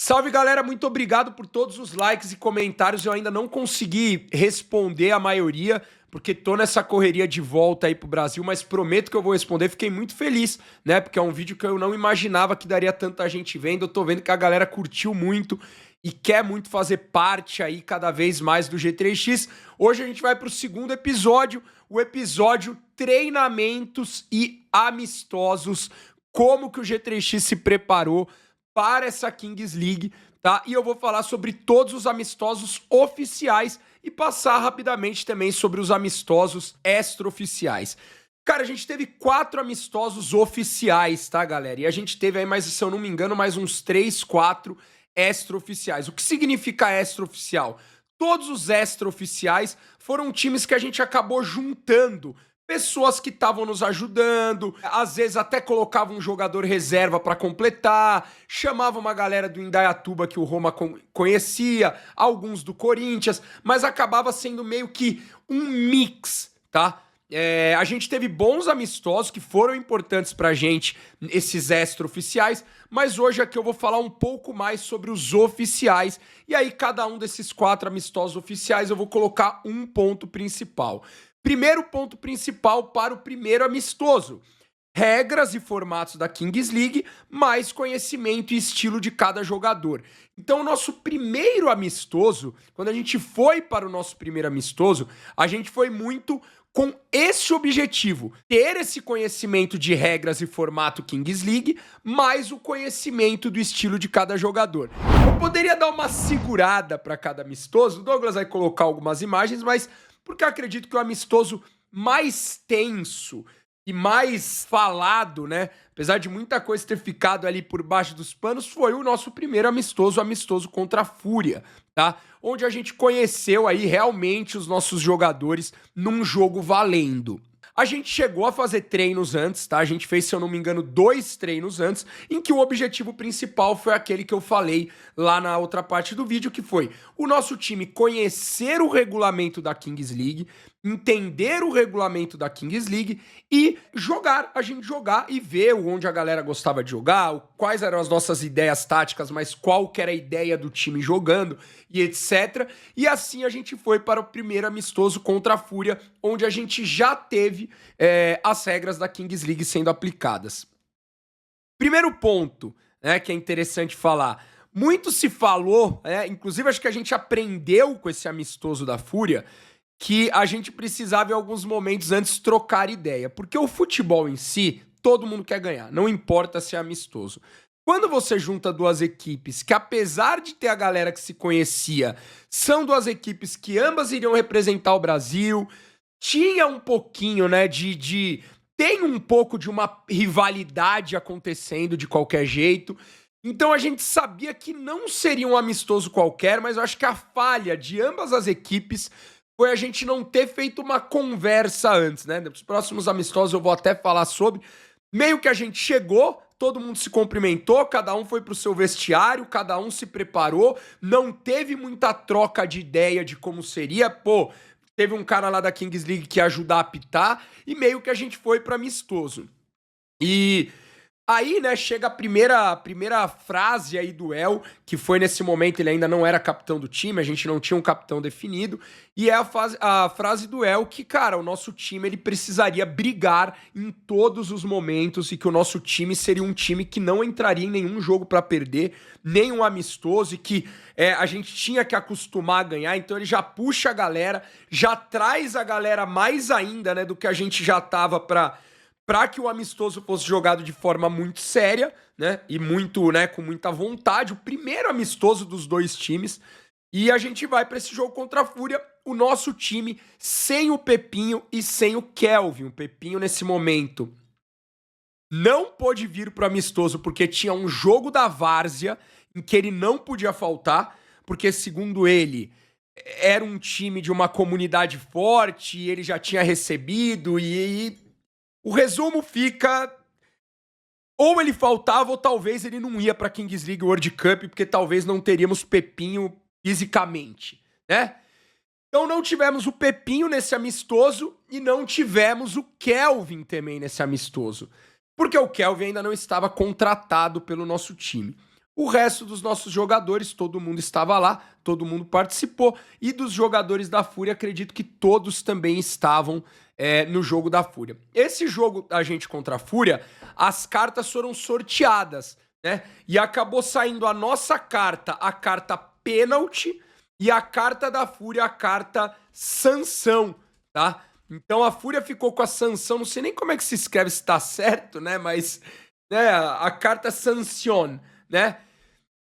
Salve galera, muito obrigado por todos os likes e comentários. Eu ainda não consegui responder a maioria, porque tô nessa correria de volta aí pro Brasil, mas prometo que eu vou responder. Fiquei muito feliz, né? Porque é um vídeo que eu não imaginava que daria tanta gente vendo. Eu tô vendo que a galera curtiu muito e quer muito fazer parte aí cada vez mais do G3X. Hoje a gente vai pro segundo episódio, o episódio Treinamentos e Amistosos. Como que o G3X se preparou para essa Kings League, tá? E eu vou falar sobre todos os amistosos oficiais e passar rapidamente também sobre os amistosos extraoficiais. Cara, a gente teve 4 amistosos oficiais, tá, galera? E a gente teve aí, mais, se eu não me engano, mais uns 3, 4 extraoficiais. O que significa extraoficial? Todos os extraoficiais foram times que a gente acabou juntando pessoas que estavam nos ajudando, às vezes até colocava um jogador reserva para completar, chamava uma galera do Indaiatuba que o Roma conhecia, alguns do Corinthians, mas acabava sendo meio que um mix, tá? A gente teve bons amistosos que foram importantes pra gente, esses extra-oficiais, mas hoje aqui eu vou falar um pouco mais sobre os oficiais, e aí cada um desses 4 amistosos oficiais eu vou colocar um ponto principal. Primeiro ponto principal para o primeiro amistoso: regras e formatos da Kings League, mais conhecimento e estilo de cada jogador. Então, o nosso primeiro amistoso, quando a gente foi para o nosso primeiro amistoso, a gente foi muito com esse objetivo: ter esse conhecimento de regras e formato Kings League, mais o conhecimento do estilo de cada jogador. Eu poderia dar uma segurada para cada amistoso, o Douglas vai colocar algumas imagens, mas porque eu acredito que o amistoso mais tenso e mais falado, né, apesar de muita coisa ter ficado ali por baixo dos panos, foi o nosso primeiro amistoso, o amistoso contra a Fúria, tá? Onde a gente conheceu aí realmente os nossos jogadores num jogo valendo. A gente chegou a fazer treinos antes, tá? A gente fez, se eu não me engano, 2 treinos antes, em que o objetivo principal foi aquele que eu falei lá na outra parte do vídeo, que foi o nosso time conhecer o regulamento da Kings League, entender o regulamento da Kings League e jogar, a gente jogar e ver onde a galera gostava de jogar, quais eram as nossas ideias táticas, mas qual que era a ideia do time jogando e etc. E assim a gente foi para o primeiro amistoso contra a Fúria, onde a gente já teve as regras da Kings League sendo aplicadas. Primeiro ponto, né, que é interessante falar. Muito se falou, inclusive acho que a gente aprendeu com esse amistoso da Fúria, que a gente precisava em alguns momentos antes trocar ideia, porque o futebol em si, todo mundo quer ganhar, não importa se é amistoso. Quando você junta duas equipes que, apesar de ter a galera que se conhecia, são duas equipes que ambas iriam representar o Brasil, tinha um pouquinho, né, tem um pouco de uma rivalidade acontecendo de qualquer jeito. Então a gente sabia que não seria um amistoso qualquer, mas eu acho que a falha de ambas as equipes foi a gente não ter feito uma conversa antes, né? Nos próximos amistosos eu vou até falar sobre. Meio que a gente chegou, todo mundo se cumprimentou, cada um foi pro seu vestiário, cada um se preparou, não teve muita troca de ideia de como seria. Pô, teve um cara lá da Kings League que ia ajudar a apitar, e meio que a gente foi pro amistoso. E aí, né, chega a primeira frase aí do El, que foi nesse momento, ele ainda não era capitão do time, a gente não tinha um capitão definido, e é a frase do El que, cara, o nosso time ele precisaria brigar em todos os momentos e que o nosso time seria um time que não entraria em nenhum jogo pra perder, nenhum amistoso, e que a gente tinha que acostumar a ganhar. Então ele já puxa a galera, já traz a galera mais ainda, né, do que a gente já tava pra que o amistoso fosse jogado de forma muito séria, né, e muito, né, com muita vontade, o primeiro amistoso dos dois times, e a gente vai para esse jogo contra a Fúria, o nosso time sem o Pepinho e sem o Kelvin. O Pepinho, nesse momento, não pôde vir pro amistoso porque tinha um jogo da Várzea em que ele não podia faltar, porque, segundo ele, era um time de uma comunidade forte, e ele já tinha recebido, e o resumo fica: ou ele faltava, ou talvez ele não ia pra Kings League World Cup, porque talvez não teríamos Pepinho fisicamente, né? Então não tivemos o Pepinho nesse amistoso e não tivemos o Kelvin também nesse amistoso, porque o Kelvin ainda não estava contratado pelo nosso time. O resto dos nossos jogadores, todo mundo estava lá, todo mundo participou, e dos jogadores da Fúria, acredito que todos também estavam no jogo da Fúria. Esse jogo da gente contra a Fúria, as cartas foram sorteadas, né? E acabou saindo a nossa carta, a carta pênalti, e a carta da Fúria, a carta sanção, tá? Então a Fúria ficou com a sanção, não sei nem como é que se escreve, se tá certo, né? Mas né, a carta sancion, né?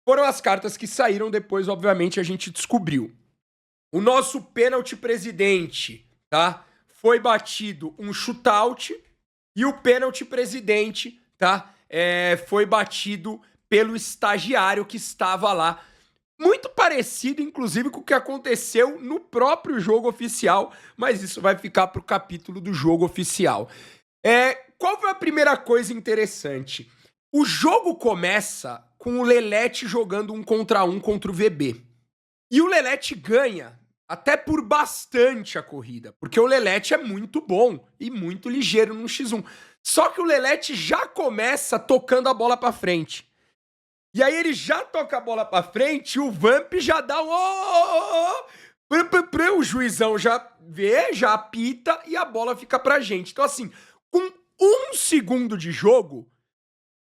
Foram as cartas que saíram depois, obviamente, a gente descobriu. O nosso pênalti presidente, tá? Foi batido um shootout e o pênalti presidente, tá? Foi batido pelo estagiário que estava lá. Muito parecido, inclusive, com o que aconteceu no próprio jogo oficial, mas isso vai ficar para o capítulo do jogo oficial. Qual foi a primeira coisa interessante? O jogo começa com o Lelete jogando 1 contra 1 contra o VB. E o Lelete ganha, até por bastante a corrida, porque o Lelete é muito bom e muito ligeiro no X1. Só que o Lelete já começa tocando a bola pra frente. E aí ele já toca a bola pra frente e o Vamp já dá o juizão já vê, já apita e a bola fica pra gente. Então assim, com 1 segundo de jogo,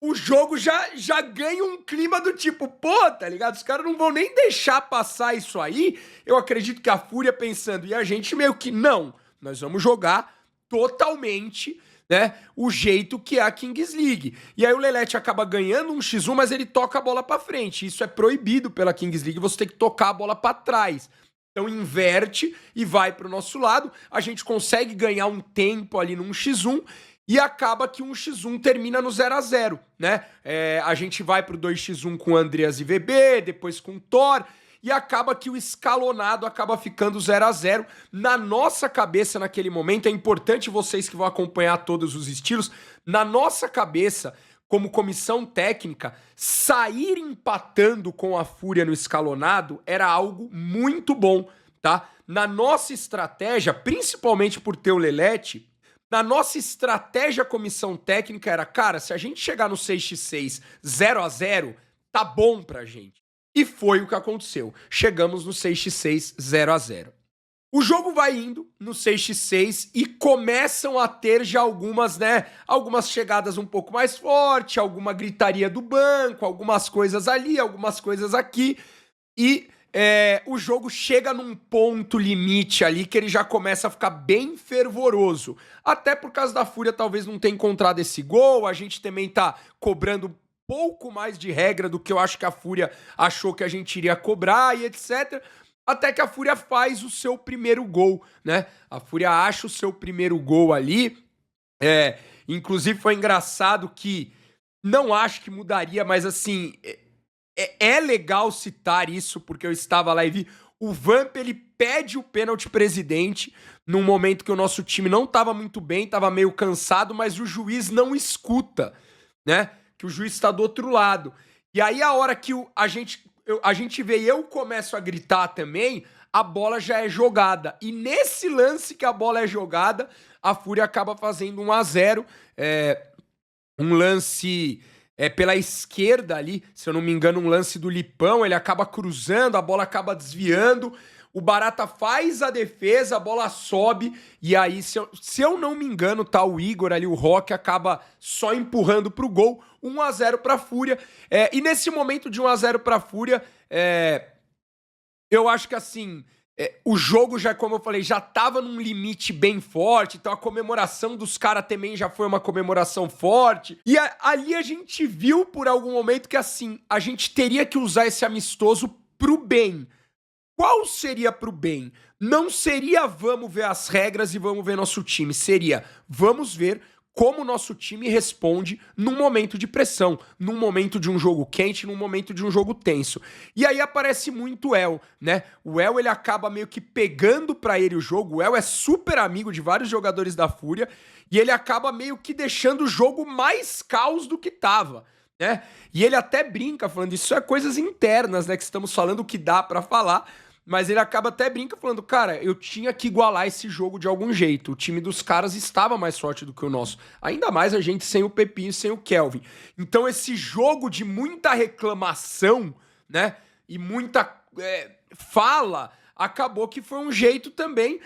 o jogo já ganha um clima do tipo, pô, tá ligado? Os caras não vão nem deixar passar isso aí. Eu acredito que a Fúria pensando, e a gente meio que, não, nós vamos jogar totalmente, né, o jeito que é a Kings League. E aí o Lelete acaba ganhando um X1, mas ele toca a bola pra frente. Isso é proibido pela Kings League, você tem que tocar a bola pra trás. Então inverte e vai pro nosso lado. A gente consegue ganhar um tempo ali num X1, e acaba que um X1 termina no 0x0, né? A gente vai pro 2x1 com Andreas e VB, depois com Thor, e acaba que o escalonado acaba ficando 0x0. Na nossa cabeça, naquele momento, é importante vocês que vão acompanhar todos os estilos, na nossa cabeça, como comissão técnica, sair empatando com a Fúria no escalonado era algo muito bom, tá? Na nossa estratégia, principalmente por ter o Lelete, na nossa estratégia comissão técnica era, cara, se a gente chegar no 6x6 0x0, tá bom pra gente. E foi o que aconteceu. Chegamos no 6x6 0x0. O jogo vai indo no 6x6 e começam a ter já algumas, né, algumas chegadas um pouco mais fortes, alguma gritaria do banco, algumas coisas ali, algumas coisas aqui, e o jogo chega num ponto limite ali que ele já começa a ficar bem fervoroso. Até por causa da Fúria talvez não ter encontrado esse gol, a gente também tá cobrando pouco mais de regra do que eu acho que a Fúria achou que a gente iria cobrar e etc. Até que a Fúria faz o seu primeiro gol, né? A Fúria acha o seu primeiro gol ali. Inclusive foi engraçado que não acho que mudaria, mas assim, é legal citar isso, porque eu estava lá e vi. O Vamp, ele pede o pênalti presidente num momento que o nosso time não estava muito bem, estava meio cansado, mas o juiz não escuta, né? Que o juiz está do outro lado. E aí a hora que a gente vê e eu começo a gritar também, a bola já é jogada. E nesse lance que a bola é jogada, a Fúria acaba fazendo 1x0. Um lance pela esquerda ali, se eu não me engano, um lance do Lipão, ele acaba cruzando, a bola acaba desviando, o Barata faz a defesa, a bola sobe, e aí, se eu não me engano, tá, o Igor ali, o Rock, acaba só empurrando pro gol, 1x0 pra Fúria. E nesse momento de 1x0 pra Fúria, eu acho que assim, o jogo já, como eu falei, já tava num limite bem forte, então a comemoração dos caras também já foi uma comemoração forte, e ali a gente viu por algum momento que assim, a gente teria que usar esse amistoso pro bem. Qual seria pro bem? Não seria vamos ver as regras e vamos ver nosso time, seria vamos ver como o nosso time responde num momento de pressão, num momento de um jogo quente, num momento de um jogo tenso. E aí aparece muito o El, né? O El, ele acaba meio que pegando pra ele o jogo. O El é super amigo de vários jogadores da Fúria e ele acaba meio que deixando o jogo mais caos do que tava, né? E ele até brinca falando, isso é coisas internas, né, que estamos falando, o que dá pra falar. mas ele acaba até brinca falando, cara, eu tinha que igualar esse jogo de algum jeito. O time dos caras estava mais forte do que o nosso. Ainda mais a gente sem o Pepinho e sem o Kelvin. Então esse jogo de muita reclamação, né, e muita fala, acabou que foi um jeito também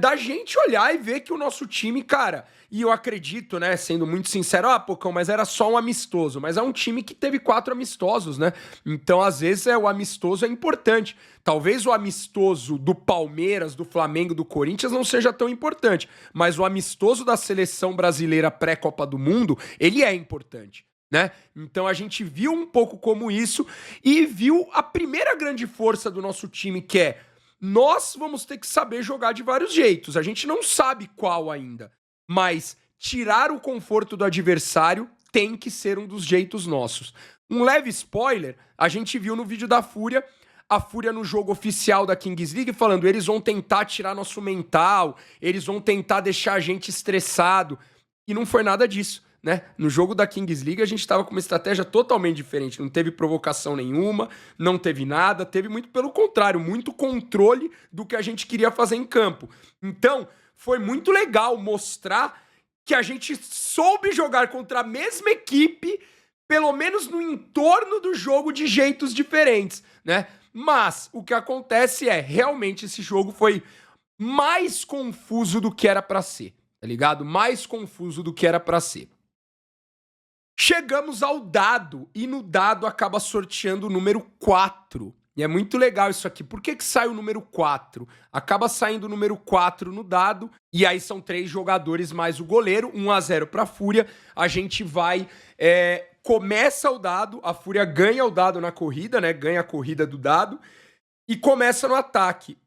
da gente olhar e ver que o nosso time, cara, e eu acredito, né, sendo muito sincero, Pocão, mas era só um amistoso, mas é um time que teve 4 amistosos, né, então às vezes o amistoso é importante, talvez o amistoso do Palmeiras, do Flamengo, do Corinthians não seja tão importante, mas o amistoso da seleção brasileira pré-Copa do Mundo, ele é importante. Né? Então a gente viu um pouco como isso e viu a primeira grande força do nosso time, que é nós vamos ter que saber jogar de vários jeitos. A gente não sabe qual ainda, mas tirar o conforto do adversário tem que ser um dos jeitos nossos. Um leve spoiler, a gente viu no vídeo da Fúria, a Fúria no jogo oficial da Kings League falando, eles vão tentar tirar nosso mental, eles vão tentar deixar a gente estressado, e não foi nada disso. Né? No jogo da Kings League a gente estava com uma estratégia totalmente diferente, não teve provocação nenhuma, não teve nada, teve muito pelo contrário, muito controle do que a gente queria fazer em campo. Então, foi muito legal mostrar que a gente soube jogar contra a mesma equipe, pelo menos no entorno do jogo, de jeitos diferentes, né? Mas o que acontece realmente esse jogo foi mais confuso do que era pra ser, tá ligado? Mais confuso do que era pra ser. Chegamos ao dado, e no dado acaba sorteando o número 4. E é muito legal isso aqui. Por que sai o número 4? Acaba saindo o número 4 no dado, e aí são 3 jogadores mais o goleiro, 1-0 pra Fúria. A gente vai... começa o dado, a Fúria ganha o dado na corrida, né? Ganha a corrida do dado, e começa no ataque.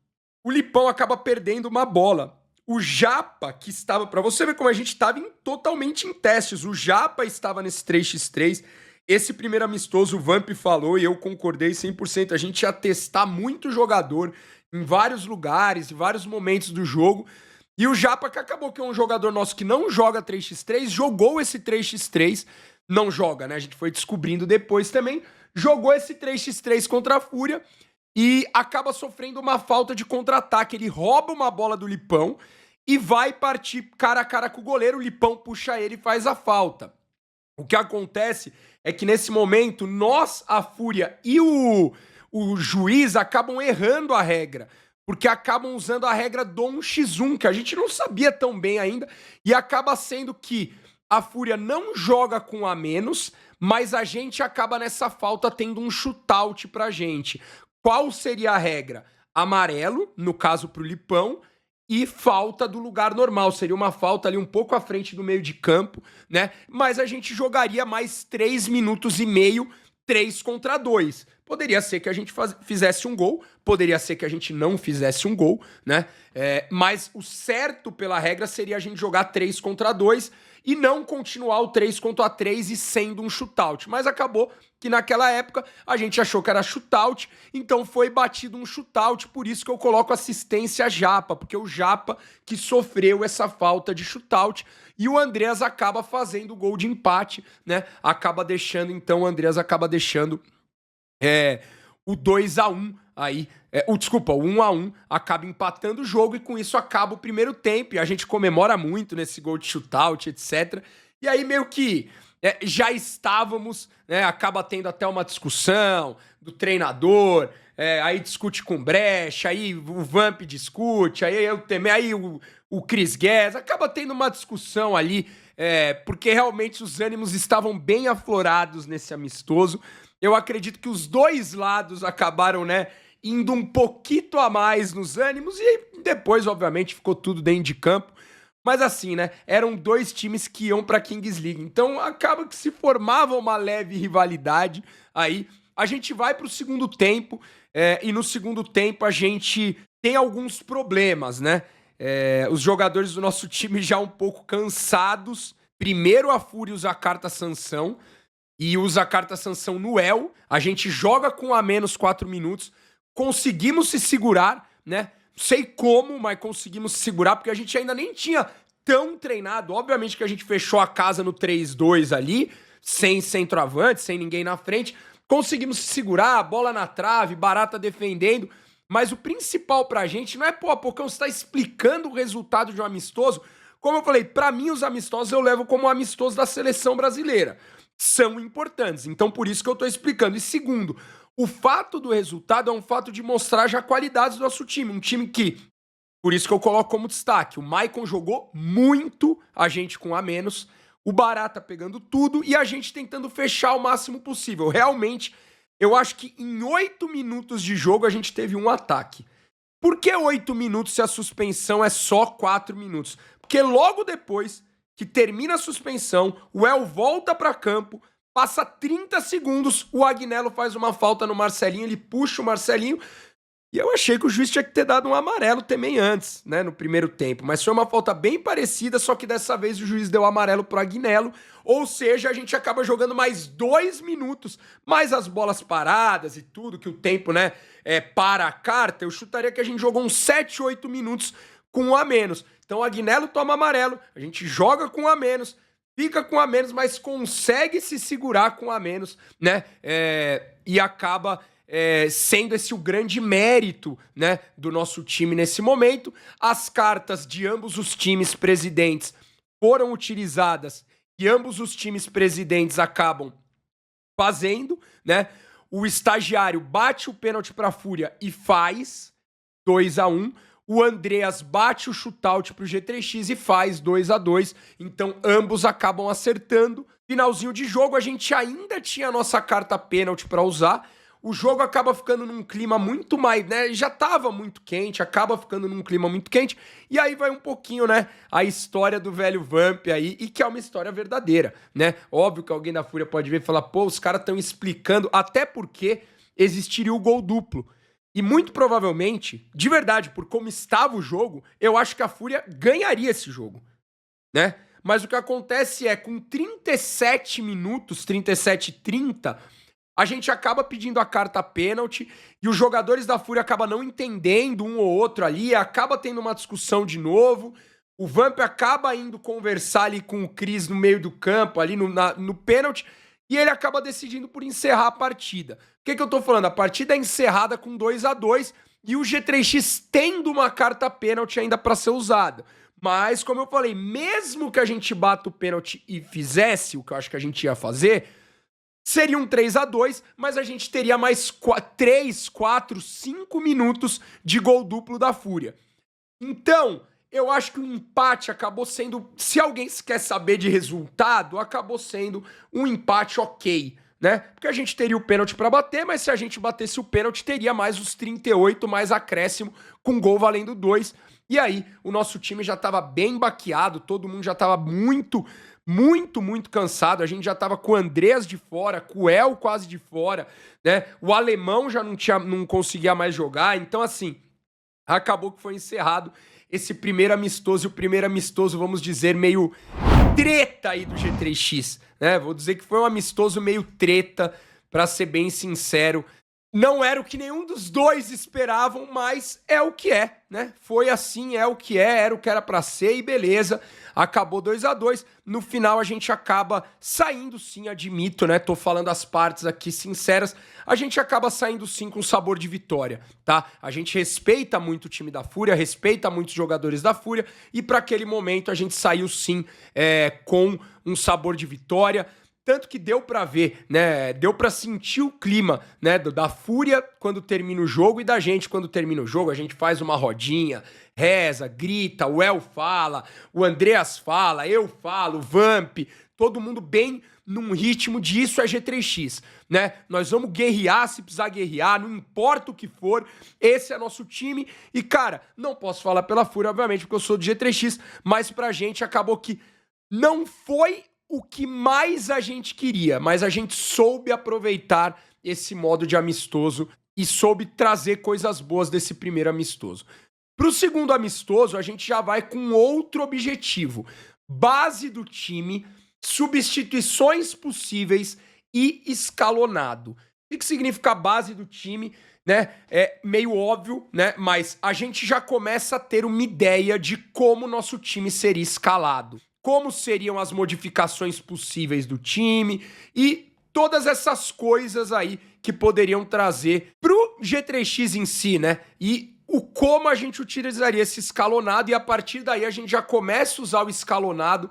O Lipão acaba perdendo uma bola. O Japa, que estava... Pra você ver como a gente estava totalmente em testes. O Japa estava nesse 3x3. Esse primeiro amistoso, o Vamp falou, e eu concordei 100%. A gente ia testar muito jogador em vários lugares, em vários momentos do jogo. E o Japa, que acabou que é um jogador nosso que não joga 3x3, jogou esse 3x3. Não joga, né? A gente foi descobrindo depois também. Jogou esse 3x3 contra a Fúria e acaba sofrendo uma falta de contra-ataque. Ele rouba uma bola do Lipão e vai partir cara a cara com o goleiro. O Lipão puxa ele e faz a falta. O que acontece é que nesse momento, nós, a Fúria e o juiz acabam errando a regra. Porque acabam usando a regra do 1x1, que a gente não sabia tão bem ainda. E acaba sendo que a Fúria não joga com a menos, mas a gente acaba nessa falta tendo um shootout pra gente. Qual seria a regra? Amarelo, no caso pro Lipão, e falta do lugar normal. Seria uma falta ali um pouco à frente do meio de campo, né? Mas a gente jogaria mais 3 minutos e meio, 3 contra 2. Poderia ser que a gente fizesse um gol, poderia ser que a gente não fizesse um gol, né? Mas o certo pela regra seria a gente jogar 3 contra 2 e não continuar o 3 contra 3 e sendo um shootout. Mas acabou que naquela época a gente achou que era shootout, então foi batido um shootout, por isso que eu coloco assistência Japa, porque o Japa que sofreu essa falta de shootout e o Andreas acaba fazendo o gol de empate, né? Acaba deixando, então o Andreas acaba deixando o 2-1 aí, desculpa, o 1-1 acaba empatando o jogo e com isso acaba o primeiro tempo e a gente comemora muito nesse gol de shootout, etc. E aí meio que já estávamos, né, acaba tendo até uma discussão do treinador, aí discute com Brecha, aí o Vamp discute, aí eu também, aí o Chris Guedes, acaba tendo uma discussão ali, porque realmente os ânimos estavam bem aflorados nesse amistoso. Eu acredito que os dois lados acabaram, né, indo um pouquinho a mais nos ânimos e depois, obviamente, ficou tudo dentro de campo. Mas assim, né, eram 2 times que iam pra Kings League. Então acaba que se formava uma leve rivalidade aí. A gente vai pro segundo tempo e no segundo tempo a gente tem alguns problemas, né? Os jogadores do nosso time já um pouco cansados. Primeiro a Fúria usa a carta sanção. E usa a carta sanção no El. A gente joga com a menos 4 minutos. Conseguimos se segurar, né? Não sei como, mas conseguimos se segurar, porque a gente ainda nem tinha tão treinado. Obviamente que a gente fechou a casa no 3-2 ali, sem centroavante, sem ninguém na frente. Conseguimos se segurar, bola na trave, Barata defendendo. Mas o principal pra gente não é, pô, Pocão, você tá explicando o resultado de um amistoso. Como eu falei, pra mim os amistosos eu levo como amistoso da seleção brasileira. São importantes, então por isso que eu tô explicando. E segundo, o fato do resultado é um fato de mostrar já qualidades do nosso time. Um time que, por isso que eu coloco como destaque, o Maicon jogou muito, a gente com a menos, o Barata pegando tudo e a gente tentando fechar o máximo possível. Realmente, eu acho que em 8 minutos de jogo a gente teve um ataque. Por que 8 minutos se a suspensão é só 4 minutos? Porque logo depois que termina a suspensão, o El volta para campo, passa 30 segundos, o Agnello faz uma falta no Marcelinho, ele puxa o Marcelinho, e eu achei que o juiz tinha que ter dado um amarelo também antes, né, no primeiro tempo. Mas foi uma falta bem parecida, só que dessa vez o juiz deu amarelo pro Agnello. Ou seja, a gente acaba jogando mais 2 minutos, mais as bolas paradas e tudo, que o tempo, né, para a carta. Eu chutaria que a gente jogou uns 7, 8 minutos com um a menos. Então o Agnello toma amarelo, a gente joga com um a menos, fica com um a menos, mas consegue se segurar com um a menos, né, e acaba... sendo esse o grande mérito, né, do nosso time nesse momento. As cartas de ambos os times presidentes foram utilizadas e ambos os times presidentes acabam fazendo, né? O estagiário bate o pênalti para a Fúria e faz 2-1. O Andreas bate o shootout pro G3X e faz 2-2. Então ambos acabam acertando. Finalzinho de jogo, a gente ainda tinha a nossa carta pênalti para usar. O jogo acaba ficando num clima muito mais, né? Já tava muito quente, acaba ficando num clima muito quente. E aí vai um pouquinho, né? A história do velho Vamp aí, e que é uma história verdadeira, né? Óbvio que alguém da Fúria pode ver e falar, pô, os caras estão explicando, até porque existiria o gol duplo. E muito provavelmente, de verdade, por como estava o jogo, eu acho que a Fúria ganharia esse jogo, né? Mas o que acontece é, com 37 minutos, 37:30, a gente acaba pedindo a carta pênalti e os jogadores da Fúria acabam não entendendo um ou outro ali, acaba tendo uma discussão de novo, o Vamp acaba indo conversar ali com o Cris no meio do campo, ali no pênalti, e ele acaba decidindo por encerrar a partida. O que eu tô falando? A partida é encerrada com 2-2 e o G3X tendo uma carta pênalti ainda para ser usada. Mas, como eu falei, mesmo que a gente bata o pênalti e fizesse o que eu acho que a gente ia fazer, seria um 3-2, mas a gente teria mais 3, 4, 5 minutos de gol duplo da Fúria. Então, eu acho que o empate acabou sendo, se alguém quer saber de resultado, acabou sendo um empate ok, né? Porque a gente teria o pênalti para bater, mas se a gente batesse o pênalti, teria mais os 38, mais acréscimo, com gol valendo 2. E aí, o nosso time já estava bem baqueado, todo mundo já estava muito cansado. A gente já tava com o Andreas de fora, com o El quase de fora, né? O alemão já não conseguia mais jogar. Então, assim, acabou que foi encerrado esse primeiro amistoso. E o primeiro amistoso, vamos dizer, meio treta aí do G3X, né? Vou dizer que foi um amistoso meio treta, pra ser bem sincero. Não era o que nenhum dos dois esperavam, mas é o que é, né? Foi assim, é o que é, era o que era pra ser e beleza. Acabou 2-2. No final a gente acaba saindo sim, admito, né? Tô falando as partes aqui sinceras. A gente acaba saindo sim com sabor de vitória, tá? A gente respeita muito o time da Fúria, respeita muito os jogadores da Fúria e para aquele momento a gente saiu sim com um sabor de vitória. Tanto que deu pra ver, né? Deu pra sentir o clima, né? Da Fúria quando termina o jogo e da gente quando termina o jogo. A gente faz uma rodinha, reza, grita, o El fala, o Andreas fala, eu falo, o Vamp, todo mundo bem num ritmo de isso é G3X, né? Nós vamos guerrear se precisar guerrear, não importa o que for, esse é nosso time. E, cara, não posso falar pela Fúria, obviamente, porque eu sou do G3X, mas pra gente acabou que não foi o que mais a gente queria, mas a gente soube aproveitar esse modo de amistoso e soube trazer coisas boas desse primeiro amistoso. Pro segundo amistoso, a gente já vai com outro objetivo. Base do time, substituições possíveis e escalonado. O que significa base do time, né? É meio óbvio, né? Mas a gente já começa a ter uma ideia de como nosso time seria escalado. Como seriam as modificações possíveis do time e todas essas coisas aí que poderiam trazer pro G3X em si, né? E o como a gente utilizaria esse escalonado, e a partir daí a gente já começa a usar o escalonado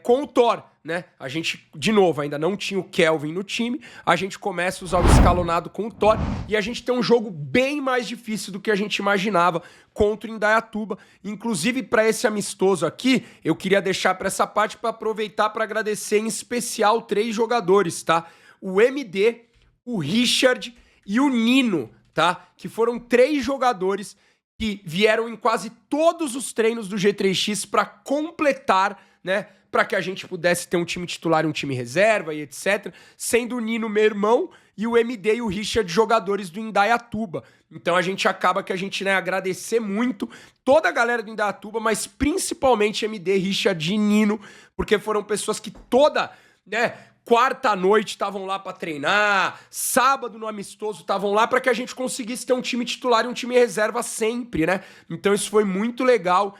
com o Thor, né? A gente, de novo, ainda não tinha o Kelvin no time, a gente começa a usar o escalonado com o Thor, e a gente tem um jogo bem mais difícil do que a gente imaginava contra o Indaiatuba. Inclusive, para esse amistoso aqui, eu queria deixar para essa parte para aproveitar para agradecer em especial 3 jogadores, tá? O MD, o Richard e o Nino, tá? Que foram 3 jogadores que vieram em quase todos os treinos do G3X para completar, né? Para que a gente pudesse ter um time titular e um time reserva e etc. Sendo o Nino meu irmão e o MD e o Richard jogadores do Indaiatuba. Então a gente acaba que a gente, né, agradecer muito toda a galera do Indaiatuba, mas principalmente MD, Richard e Nino, porque foram pessoas que toda, né, quarta à noite estavam lá para treinar, sábado no amistoso estavam lá para que a gente conseguisse ter um time titular e um time reserva sempre, né? Então isso foi muito legal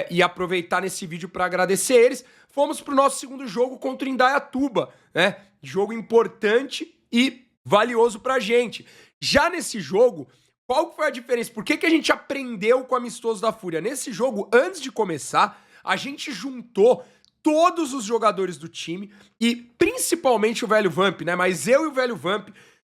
e aproveitar nesse vídeo para agradecer eles. Fomos pro nosso segundo jogo contra o Indaiatuba, né? Jogo importante e valioso pra gente. Já nesse jogo, qual foi a diferença? Por que a gente aprendeu com o amistoso da Fúria? Nesse jogo, antes de começar, a gente juntou todos os jogadores do time e principalmente o Velho Vamp, né? Mas eu e o Velho Vamp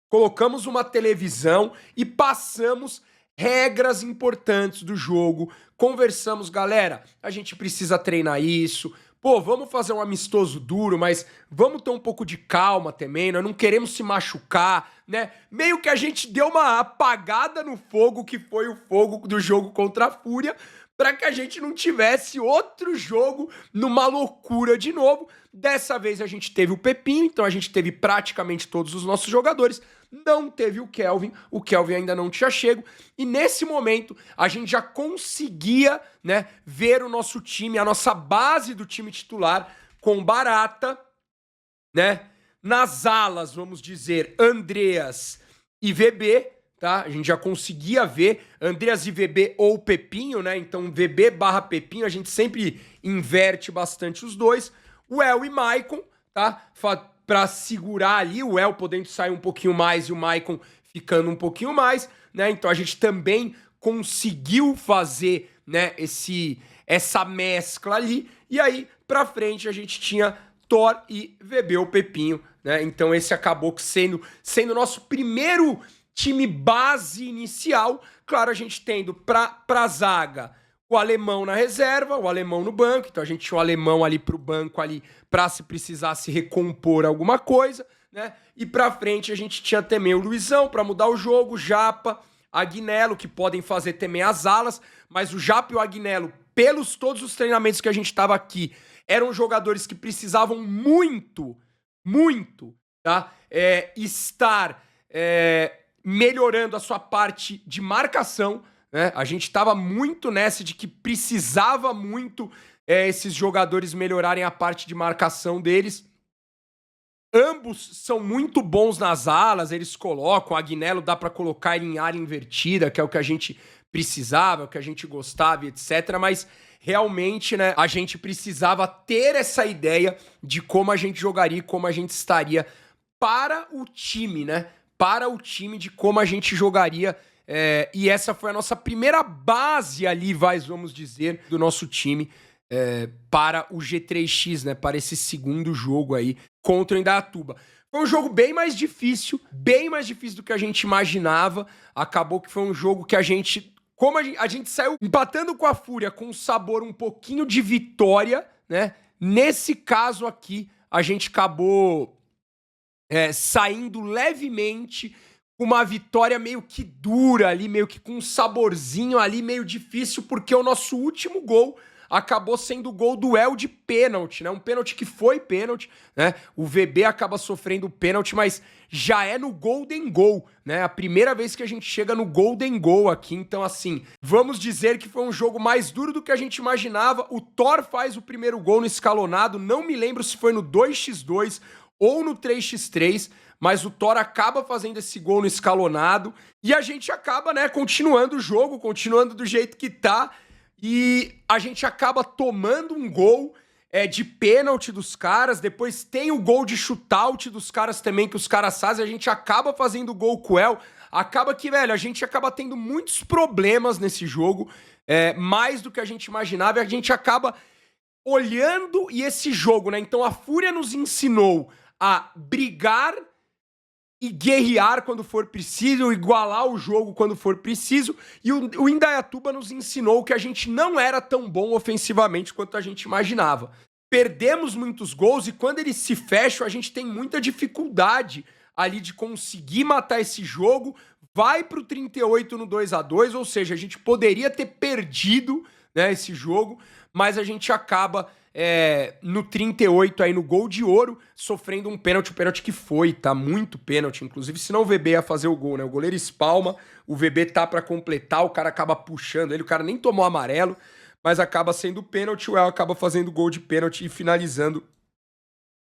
colocamos uma televisão e passamos regras importantes do jogo. Conversamos, galera, a gente precisa treinar isso. Pô, vamos fazer um amistoso duro, mas vamos ter um pouco de calma também, nós não queremos se machucar, né? Meio que a gente deu uma apagada no fogo, que foi o fogo do jogo contra a Fúria, para que a gente não tivesse outro jogo numa loucura de novo. Dessa vez a gente teve o Pepinho, então a gente teve praticamente todos os nossos jogadores, não teve o Kelvin ainda não tinha chego, e nesse momento a gente já conseguia, né, ver o nosso time, a nossa base do time titular, com Barata, né, nas alas, vamos dizer, Andreas e VB, tá? A gente já conseguia ver Andreas e VB ou Pepinho, né? Então VB barra Pepinho, a gente sempre inverte bastante os dois. O El e Maicon, tá? Pra segurar ali, o El podendo sair um pouquinho mais e o Maicon ficando um pouquinho mais, né? Então a gente também conseguiu fazer, né, essa mescla ali. E aí, pra frente, a gente tinha Thor e VB ou Pepinho, né? Então esse acabou sendo o nosso primeiro time base inicial. Claro, a gente tendo pra zaga o alemão na reserva, o alemão no banco. Então a gente tinha o alemão ali pro banco ali pra se precisasse recompor alguma coisa, né? E pra frente a gente tinha também o Luizão pra mudar o jogo, Japa, Agnello, que podem fazer também as alas, mas o Japa e o Agnello, pelos todos os treinamentos que a gente tava aqui, eram jogadores que precisavam muito, tá? Estar melhorando a sua parte de marcação, né? A gente estava muito nessa de que precisava muito esses jogadores melhorarem a parte de marcação deles. Ambos são muito bons nas alas, eles colocam, o Agnello dá para colocar ele em área invertida, que é o que a gente precisava, o que a gente gostava, etc. Mas realmente, né, a gente precisava ter essa ideia de como a gente jogaria e como a gente estaria para o time, né? Para o time, de como a gente jogaria. E essa foi a nossa primeira base ali, vamos dizer, do nosso time para o G3X, né? Para esse segundo jogo aí contra o Indaiatuba. Foi um jogo bem mais difícil do que a gente imaginava. Acabou que foi um jogo que a gente... Como a gente saiu empatando com a Fúria com um sabor um pouquinho de vitória, né? Nesse caso aqui, a gente acabou saindo levemente com uma vitória meio que dura ali, meio que com um saborzinho ali meio difícil, porque o nosso último gol acabou sendo o gol do El de pênalti, né? Um pênalti que foi pênalti, né? O VB acaba sofrendo o pênalti, mas já é no Golden Goal, né? A primeira vez que a gente chega no Golden Goal aqui. Então, assim, vamos dizer que foi um jogo mais duro do que a gente imaginava. O Thor faz o primeiro gol no escalonado, não me lembro se foi no 2x2 ou no 3x3, mas o Thor acaba fazendo esse gol no escalonado e a gente acaba, né, continuando o jogo, continuando do jeito que tá, e a gente acaba tomando um gol de pênalti dos caras, depois tem o gol de shootout dos caras também, que os caras fazem, a gente acaba fazendo gol com o El, acaba que, velho, a gente acaba tendo muitos problemas nesse jogo, mais do que a gente imaginava, e a gente acaba olhando e esse jogo, né? Então a Fúria nos ensinou a brigar e guerrear quando for preciso, igualar o jogo quando for preciso, e o Indaiatuba nos ensinou que a gente não era tão bom ofensivamente quanto a gente imaginava. Perdemos muitos gols e quando eles se fecham, a gente tem muita dificuldade ali de conseguir matar esse jogo, vai pro 38 no 2-2, ou seja, a gente poderia ter perdido, né, esse jogo, mas a gente acaba no 38 aí no gol de ouro, sofrendo um pênalti que foi, tá? Muito pênalti, inclusive, senão o VB ia fazer o gol, né? O goleiro espalma, o VB tá pra completar, o cara acaba puxando ele, o cara nem tomou amarelo, mas acaba sendo pênalti, o El acaba fazendo gol de pênalti e finalizando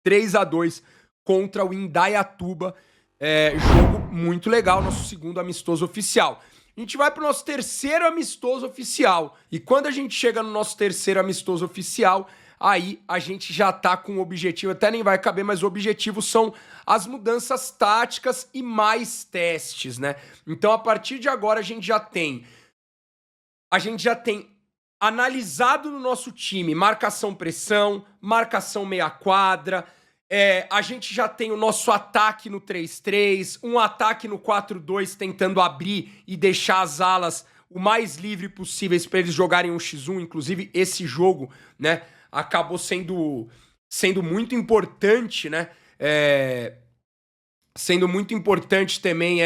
3-2 contra o Indaiatuba. Jogo muito legal, nosso segundo amistoso oficial. A gente vai pro nosso terceiro amistoso oficial. E quando a gente chega no nosso terceiro amistoso oficial, aí a gente já tá com o objetivo, até nem vai caber, mas o objetivo são as mudanças táticas e mais testes, né? Então, a partir de agora, a gente já tem analisado no nosso time marcação-pressão, marcação meia-quadra, a gente já tem o nosso ataque no 3-3, um ataque no 4-2 tentando abrir e deixar as alas o mais livre possíveis para eles jogarem um x1. Inclusive, esse jogo, né, acabou sendo muito importante, né? Sendo muito importante também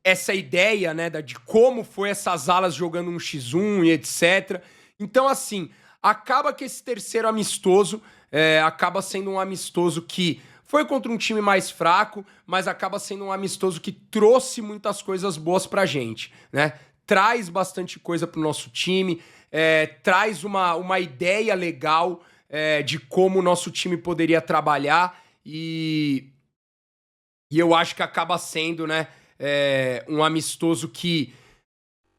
essa ideia, né, de como foi essas alas jogando um x1 e etc. Então, assim, acaba que esse terceiro amistoso acaba sendo um amistoso que foi contra um time mais fraco, mas acaba sendo um amistoso que trouxe muitas coisas boas pra gente, né? Traz bastante coisa pro nosso time, traz uma ideia legal de como o nosso time poderia trabalhar e eu acho que acaba sendo, né, um amistoso que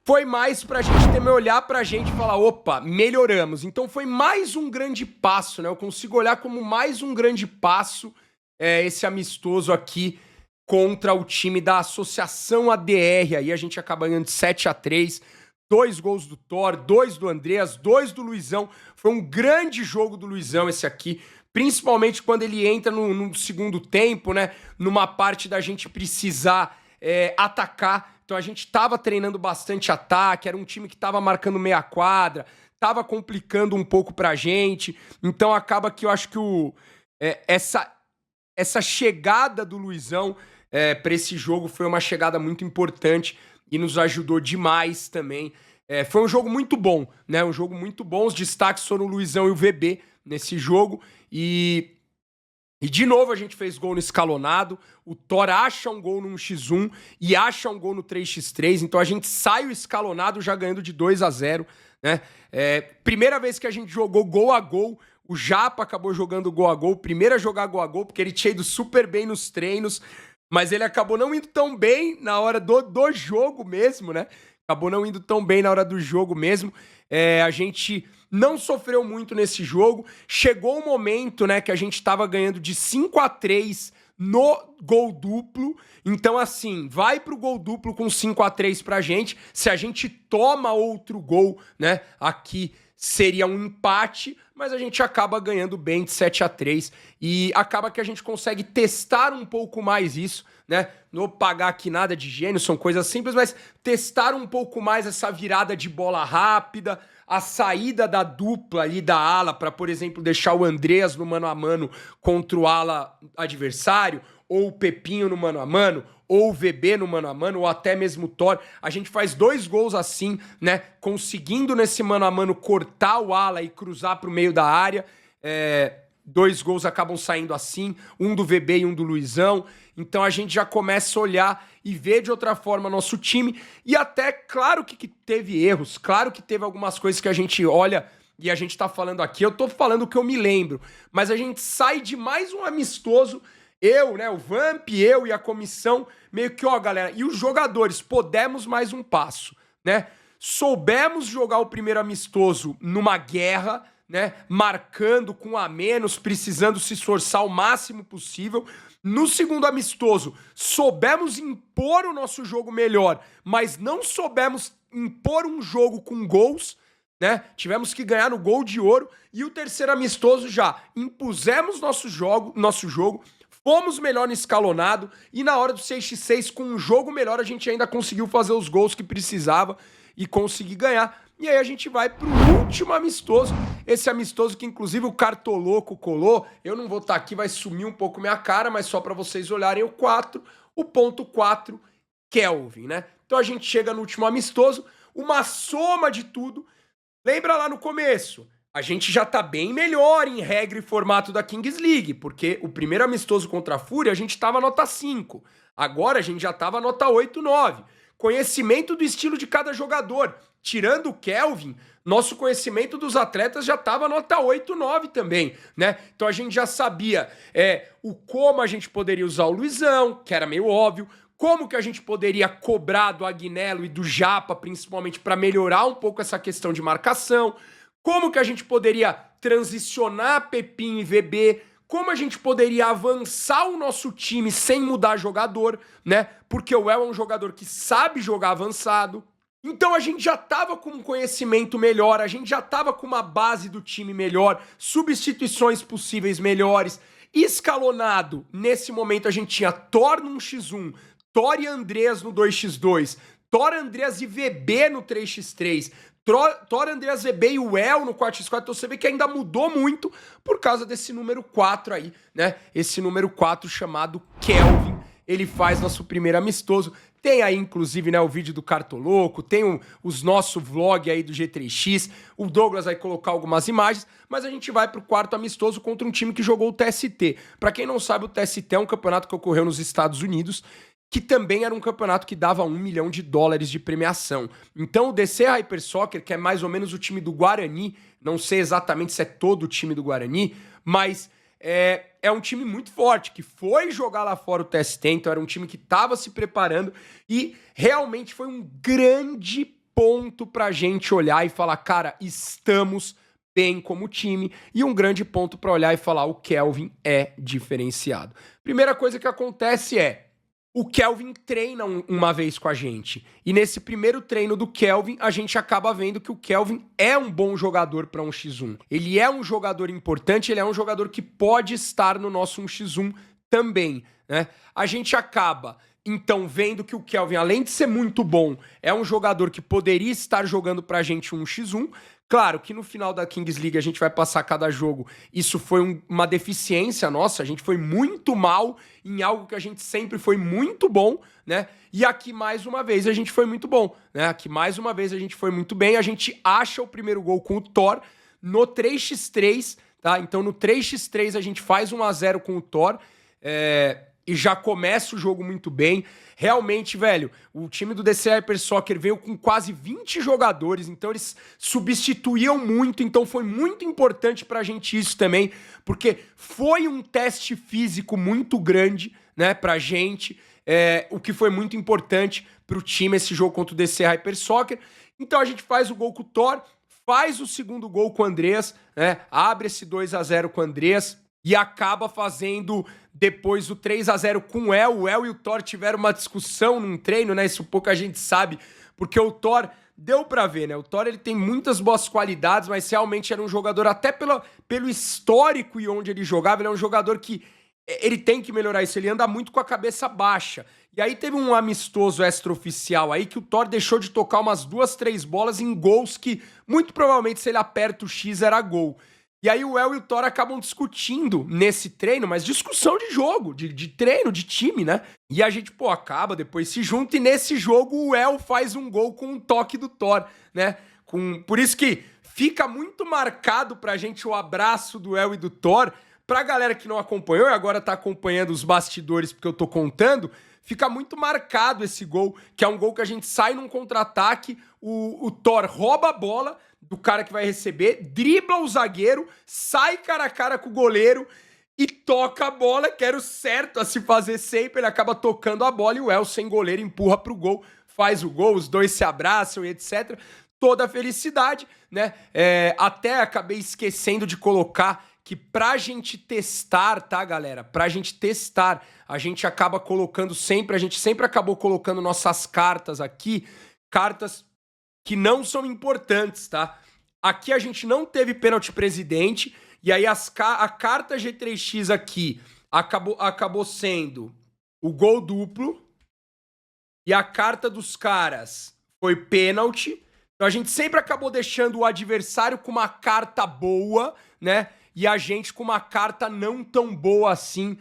foi mais pra gente também olhar pra gente e falar, opa, melhoramos. Então foi mais um grande passo, né? Eu consigo olhar como mais um grande passo esse amistoso aqui contra o time da Associação ADR. Aí a gente acaba ganhando de 7-3, 2 gols do Thor, 2 do Andreas, 2 do Luizão. Foi um grande jogo do Luizão esse aqui, principalmente quando ele entra no segundo tempo, né? Numa parte da gente precisar atacar. Então a gente tava treinando bastante ataque, era um time que tava marcando meia quadra, tava complicando um pouco pra gente. Então acaba que eu acho que essa chegada do Luizão pra esse jogo foi uma chegada muito importante e nos ajudou demais também. Foi um jogo muito bom, né? Um jogo muito bom. Os destaques foram o Luizão e o VB nesse jogo. E de novo a gente fez gol no escalonado, o Thor acha um gol no 1x1 e acha um gol no 3x3, então a gente sai o escalonado já ganhando de 2-0, né? Primeira vez que a gente jogou gol a gol, o Japa acabou jogando gol a gol, primeiro a jogar gol a gol, porque ele tinha ido super bem nos treinos, mas ele acabou não indo tão bem na hora do jogo mesmo, né? Acabou não indo tão bem na hora do jogo mesmo. A gente não sofreu muito nesse jogo. Chegou um momento, né, que a gente tava ganhando de 5-3 no gol duplo. Então, assim, vai pro gol duplo com 5-3 pra gente. Se a gente toma outro gol, né, aqui seria um empate, mas a gente acaba ganhando bem de 7-3 e acaba que a gente consegue testar um pouco mais isso, né? Não vou pagar aqui nada de gênio, são coisas simples, mas testar um pouco mais essa virada de bola rápida, a saída da dupla ali da ala para, por exemplo, deixar o Andreas no mano a mano contra o ala adversário, ou o Pepinho no mano a mano, ou o VB no mano a mano, ou até mesmo o Thor. A gente faz 2 gols assim, né? Conseguindo nesse mano a mano cortar o ala e cruzar pro meio da área. 2 gols acabam saindo assim, um do VB e um do Luizão. Então a gente já começa a olhar e ver de outra forma nosso time. E até, claro que teve erros, claro que teve algumas coisas que a gente olha e a gente tá falando aqui. Eu tô falando o que eu me lembro, mas a gente sai de mais um amistoso. Eu, né, o Vamp, eu e a comissão, meio que, ó, galera, e os jogadores, demos mais um passo, né? Soubemos jogar o primeiro amistoso numa guerra, né? Marcando com a menos, precisando se esforçar o máximo possível. No segundo amistoso, soubemos impor o nosso jogo melhor, mas não soubemos impor um jogo com gols, né? Tivemos que ganhar no gol de ouro. E o terceiro amistoso já impusemos nosso jogo, fomos melhor no escalonado e na hora do 6x6, com um jogo melhor, a gente ainda conseguiu fazer os gols que precisava e conseguir ganhar. E aí a gente vai pro último amistoso, esse amistoso que inclusive o Cartoloco colou. Eu não vou estar aqui, vai sumir um pouco minha cara, mas só para vocês olharem o 4, o ponto 4, Kelvin, né? Então a gente chega no último amistoso, uma soma de tudo. Lembra lá no começo, a gente já tá bem melhor em regra e formato da Kings League, porque o primeiro amistoso contra a Fúria a gente tava nota 5, agora a gente já tava nota 8, 9. Conhecimento do estilo de cada jogador, tirando o Kelvin, nosso conhecimento dos atletas já tava nota 8, 9 também, né? Então a gente já sabia o como a gente poderia usar o Luizão, que era meio óbvio, como que a gente poderia cobrar do Agnello e do Japa, principalmente para melhorar um pouco essa questão de marcação, como que a gente poderia transicionar Pepinho e VB, como a gente poderia avançar o nosso time sem mudar jogador, né? Porque o El é um jogador que sabe jogar avançado. Então a gente já tava com um conhecimento melhor, a gente já tava com uma base do time melhor, substituições possíveis melhores, escalonado. Nesse momento a gente tinha Thor no 1x1, Thor e Andreas no 2x2, Thor, Andreas e VB no 3x3, Thor, Andreas, VB e o El no 4x4, então você vê que ainda mudou muito por causa desse número 4 aí, né? Esse número 4 chamado Kelvin, ele faz nosso primeiro amistoso. Tem aí, inclusive, né, o vídeo do Cartoloco, tem os nosso vlog aí do G3X, o Douglas vai colocar algumas imagens, mas a gente vai pro quarto amistoso contra um time que jogou o TST. Pra quem não sabe, o TST é um campeonato que ocorreu nos Estados Unidos, que também era um campeonato que dava $1 milhão de premiação. Então o DC Hyper Soccer, que é mais ou menos o time do Guarani, não sei exatamente se é todo o time do Guarani, mas é um time muito forte, que foi jogar lá fora o TST, então era um time que estava se preparando e realmente foi um grande ponto pra gente olhar e falar, cara, estamos bem como time, e um grande ponto pra olhar e falar, o Kelvin é diferenciado. Primeira coisa que acontece o Kelvin treina uma vez com a gente. E nesse primeiro treino do Kelvin, a gente acaba vendo que o Kelvin é um bom jogador para 1x1. Ele é um jogador importante, ele é um jogador que pode estar no nosso 1x1 também, né? A gente acaba, então, vendo que o Kelvin, além de ser muito bom, é um jogador que poderia estar jogando pra gente 1x1. Claro que no final da Kings League a gente vai passar cada jogo. Isso foi uma deficiência nossa, a gente foi muito mal em algo que a gente sempre foi muito bom, né? E aqui mais uma vez a gente foi muito bom, né? Aqui mais uma vez a gente foi muito bem, a gente acha o primeiro gol com o Thor no 3x3, tá? Então no 3x3 a gente faz 1x0 com o Thor, e já começa o jogo muito bem. Realmente, velho, o time do DC Hyper Soccer veio com quase 20 jogadores, então eles substituíam muito, então foi muito importante pra gente isso também, porque foi um teste físico muito grande, né, pra gente, o que foi muito importante pro time esse jogo contra o DC Hyper Soccer. Então a gente faz o gol com o Thor, faz o segundo gol com o Andreas, né, abre esse 2x0 com o Andreas, e acaba fazendo depois o 3x0 com o El. O El e o Thor tiveram uma discussão num treino, né? Isso pouca gente sabe, porque o Thor, deu pra ver, né? O Thor, ele tem muitas boas qualidades, mas realmente era um jogador, até pelo histórico e onde ele jogava, ele é um jogador que ele tem que melhorar isso, ele anda muito com a cabeça baixa. E aí teve um amistoso extraoficial aí que o Thor deixou de tocar umas 2, 3 bolas em gols que, muito provavelmente, se ele aperta o X, era gol. E aí o El e o Thor acabam discutindo nesse treino, mas discussão de jogo, de treino, de time, né? E a gente, acaba, depois se junta, e nesse jogo o El faz um gol com um toque do Thor, né? Por isso que fica muito marcado pra gente o abraço do El e do Thor. Pra galera que não acompanhou e agora tá acompanhando os bastidores porque eu tô contando, fica muito marcado esse gol, que é um gol que a gente sai num contra-ataque, o Thor rouba a bola do cara que vai receber, dribla o zagueiro, sai cara a cara com o goleiro e toca a bola, que era o certo a se fazer sempre. Ele acaba tocando a bola e o El, sem goleiro, empurra pro gol, faz o gol, os dois se abraçam e etc. toda a felicidade, né? Até acabei esquecendo de colocar que pra gente testar, tá, galera? Pra gente testar, a gente acaba colocando sempre, a gente sempre acabou colocando nossas cartas aqui, cartas que não são importantes, tá? Aqui a gente não teve pênalti presidente, e aí a carta G3X aqui acabou sendo o gol duplo, e a carta dos caras foi pênalti. Então a gente sempre acabou deixando o adversário com uma carta boa, né? E a gente com uma carta não tão boa assim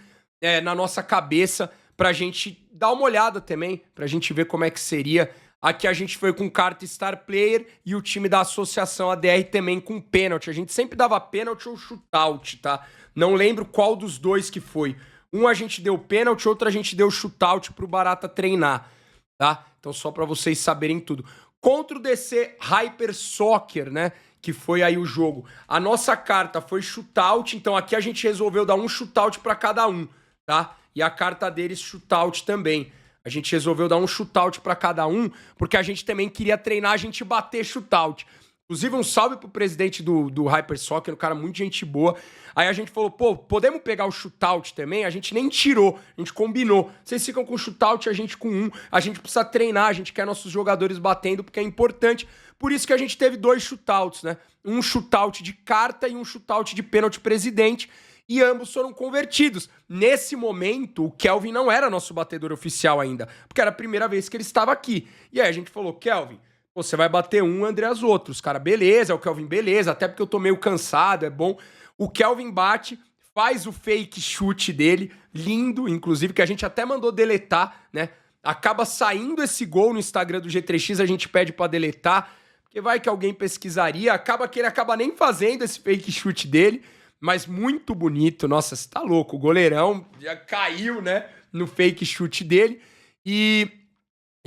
na nossa cabeça, pra gente dar uma olhada também, pra gente ver como é que seria. Aqui a gente foi com carta Star Player e o time da Associação ADR também com pênalti. A gente sempre dava pênalti ou shootout, tá? Não lembro qual dos dois que foi. Um a gente deu pênalti, outro a gente deu shootout pro Barata treinar, tá? Então só pra vocês saberem tudo. Contra o DC Hyper Soccer, né? Que foi aí o jogo. A nossa carta foi shootout, então aqui a gente resolveu dar um shootout pra cada um, tá? E a carta deles shootout também. A gente resolveu dar um shootout pra cada um, porque a gente também queria treinar a gente bater shootout. Inclusive, um salve pro presidente do Hyper Soccer, um cara muito gente boa. Aí a gente falou, pô, podemos pegar o shootout também? A gente nem tirou, a gente combinou. Vocês ficam com shootout, a gente com um. A gente precisa treinar, a gente quer nossos jogadores batendo, porque é importante. Por isso que a gente teve 2 shootouts, né? Um shootout de carta e um shootout de pênalti presidente. E ambos foram convertidos. Nesse momento, o Kelvin não era nosso batedor oficial ainda, porque era a primeira vez que ele estava aqui. E aí a gente falou, Kelvin, você vai bater um, André as outros. Cara, beleza, o Kelvin, beleza, até porque eu tô meio cansado, é bom. O Kelvin bate, faz o fake chute dele, lindo, inclusive, que a gente até mandou deletar, né? Acaba saindo esse gol no Instagram do G3X, a gente pede pra deletar, porque vai que alguém pesquisaria, acaba que ele acaba nem fazendo esse fake chute dele, mas muito bonito, nossa, você tá louco, o goleirão já caiu, né, no fake chute dele, e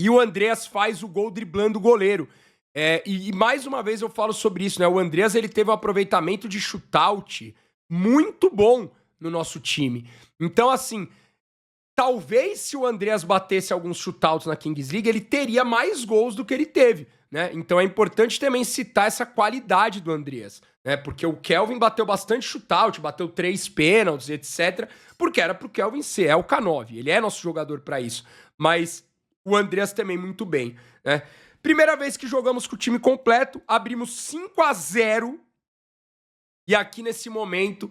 o Andreas faz o gol driblando o goleiro. E mais uma vez eu falo sobre isso, né, o Andreas ele teve um aproveitamento de shootout muito bom no nosso time. Então, assim, talvez se o Andreas batesse alguns shootouts na Kings League, ele teria mais gols do que ele teve, né? Então é importante também citar essa qualidade do Andreas, né? Porque o Kelvin bateu bastante shootout, bateu 3 pênaltis, etc. Porque era pro Kelvin ser, é o K9, ele é nosso jogador pra isso. Mas o Andreas também muito bem, né? Primeira vez que jogamos com o time completo, abrimos 5-0. E aqui nesse momento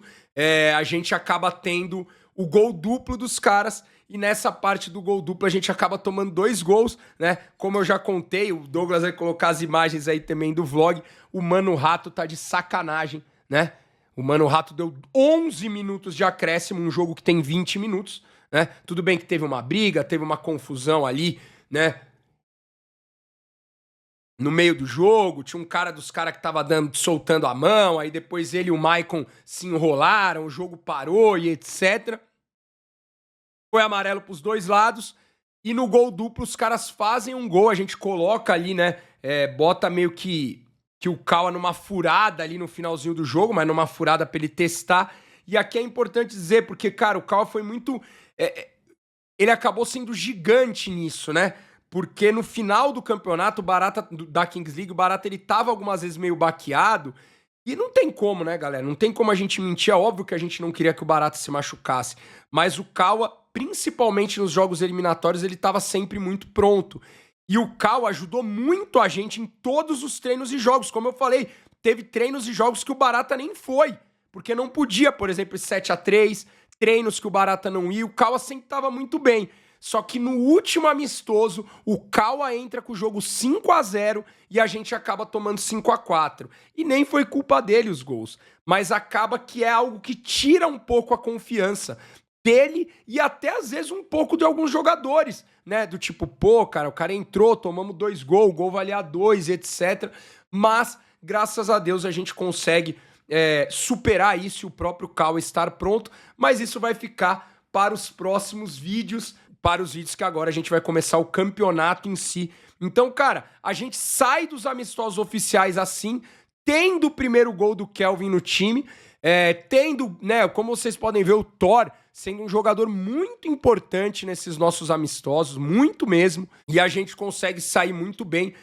a gente acaba tendo o gol duplo dos caras. E nessa parte do gol duplo a gente acaba tomando 2 gols, né? Como eu já contei, o Douglas vai colocar as imagens aí também do vlog. O Mano Rato tá de sacanagem, né? O Mano Rato deu 11 minutos de acréscimo, um jogo que tem 20 minutos, né? Tudo bem que teve uma briga, teve uma confusão ali, né? No meio do jogo, tinha um cara dos caras que tava soltando a mão, aí depois ele e o Maicon se enrolaram, o jogo parou e etc. Foi amarelo pros 2 lados. E no gol duplo os caras fazem um gol. A gente coloca ali, né? Bota meio que o Kawa numa furada ali no finalzinho do jogo, mas numa furada pra ele testar. E aqui é importante dizer, porque, cara, o Kawa foi muito... ele acabou sendo gigante nisso, né? Porque no final do campeonato, o Barata, da Kings League, o Barata ele tava algumas vezes meio baqueado. E não tem como, né, galera? Não tem como a gente mentir. É óbvio que a gente não queria que o Barata se machucasse. Mas o Kawa, principalmente nos jogos eliminatórios, ele estava sempre muito pronto. E o Kawa ajudou muito a gente em todos os treinos e jogos. Como eu falei, teve treinos e jogos que o Barata nem foi. Porque não podia, por exemplo, 7-3, treinos que o Barata não ia. O Kawa sempre estava muito bem. Só que no último amistoso, o Kawa entra com o jogo 5-0 e a gente acaba tomando 5-4. E nem foi culpa dele os gols. Mas acaba que é algo que tira um pouco a confiança dele e até às vezes um pouco de alguns jogadores, né? Do tipo, pô, cara, o cara entrou, tomamos 2 gols, o gol valia 2, etc. Mas, graças a Deus, a gente consegue superar isso e o próprio Kawa estar pronto. Mas isso vai ficar para os próximos vídeos, para os vídeos que agora a gente vai começar o campeonato em si. Então, cara, a gente sai dos amistosos oficiais assim, tendo o primeiro gol do Kelvin no time, tendo, né, como vocês podem ver, o Thor sendo um jogador muito importante nesses nossos amistosos, muito mesmo, e a gente consegue sair muito bem.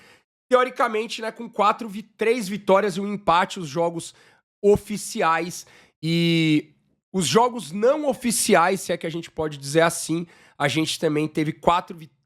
teoricamente, né, com 3 vitórias e um empate, os jogos oficiais. E os jogos não oficiais, se é que a gente pode dizer assim, a gente também teve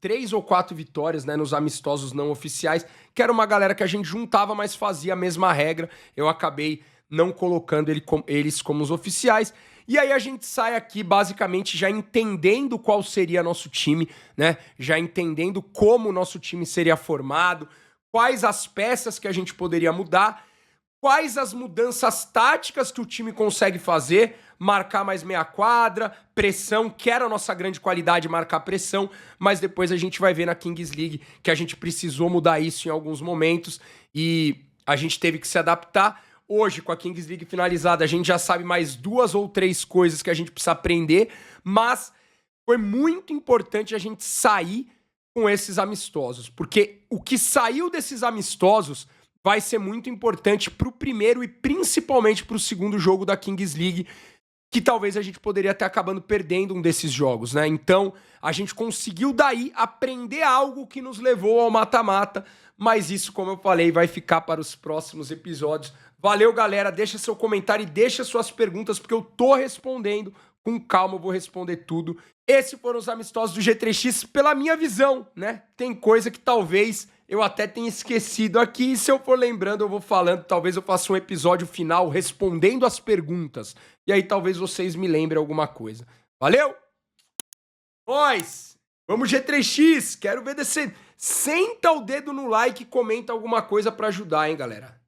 3 ou 4 vitórias, né, nos amistosos não oficiais, que era uma galera que a gente juntava, mas fazia a mesma regra. Eu acabei não colocando eles como os oficiais. E aí a gente sai aqui basicamente já entendendo qual seria nosso time, né? Já entendendo como o nosso time seria formado, quais as peças que a gente poderia mudar, quais as mudanças táticas que o time consegue fazer, marcar mais meia quadra, pressão, que era a nossa grande qualidade, marcar pressão, mas depois a gente vai ver na Kings League que a gente precisou mudar isso em alguns momentos e a gente teve que se adaptar. Hoje, com a Kings League finalizada, a gente já sabe mais 2 ou 3 coisas que a gente precisa aprender, mas foi muito importante a gente sair com esses amistosos, porque o que saiu desses amistosos vai ser muito importante para o primeiro e principalmente para o segundo jogo da Kings League, que talvez a gente poderia estar acabando perdendo um desses jogos, né? Então, a gente conseguiu daí aprender algo que nos levou ao mata-mata, mas isso, como eu falei, vai ficar para os próximos episódios. Valeu, galera, deixa seu comentário e deixa suas perguntas, porque eu tô respondendo, com calma eu vou responder tudo. Esses foram os amistosos do G3X pela minha visão, né? Tem coisa que talvez eu até tenha esquecido aqui, e se eu for lembrando eu vou falando, talvez eu faça um episódio final respondendo as perguntas, e aí talvez vocês me lembrem alguma coisa. Valeu? Nós! Vamos G3X! Quero ver descer. Senta o dedo no like e comenta alguma coisa pra ajudar, hein, galera?